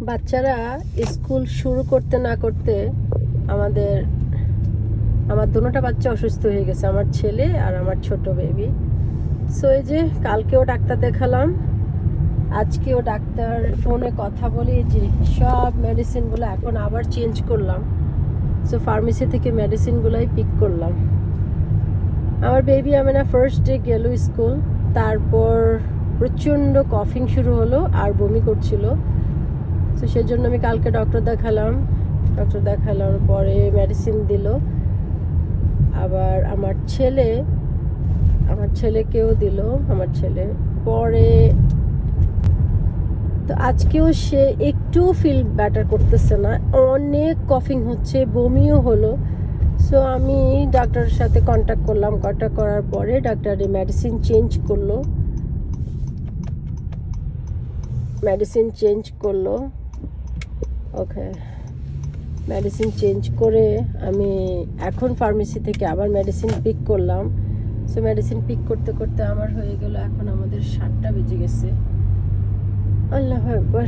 বাচ্চারা স্কুল শুরু করতে না করতে আমার দুটোটা বাচ্চা অসুস্থ হয়ে গেছে, আমার ছেলে আর আমার ছোট বেবি। সো এই যে কালকেও ডাক্তার দেখালাম, আজকেও ডাক্তার ফোনে কথা বলে যে সব মেডিসিনগুলো এখন আবার চেঞ্জ করলাম। সো ফার্মেসি থেকে মেডিসিনগুলোই পিক করলাম। আমার বেবি আমেনা ফার্স্ট ডে গেল স্কুল, তারপর প্রচণ্ড কফিং শুরু হলো আর বমি করছিল। তো সেজন্য আমি কালকে ডক্টর দেখালাম পরে মেডিসিন দিল। আবার আমার ছেলেকেও দিল, আমার ছেলে পরে। তো আজকেও সে একটু ফিল বেটার করতেছে না, অনেক কফিং হচ্ছে, বমিও হলো। সো আমি ডাক্তারের সাথে কন্ট্যাক্ট করার পরে ডাক্তার মেডিসিন চেঞ্জ করলো। ওকে, মেডিসিন চেঞ্জ করে আমি এখন ফার্মেসি থেকে আবার মেডিসিন পিক করলাম। সো মেডিসিন পিক করতে করতে আমার হয়ে গেল, এখন আমাদের 7টা বেজে গেছে। আল্লাহ আকবার।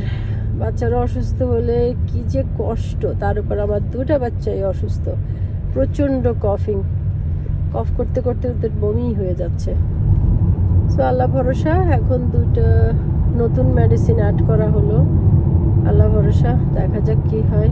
বাচ্চারা অসুস্থ হলে কি যে কষ্ট, তার উপর আমার দুটা বাচ্চাই অসুস্থ, প্রচণ্ড কফ করতে করতে ওদের বমি হয়ে যাচ্ছে। সো আল্লাহ ভরসা, এখন 2টা নতুন মেডিসিন অ্যাড করা হলো। আল্লাহ ভরসা, দেখা যাক কি হয়।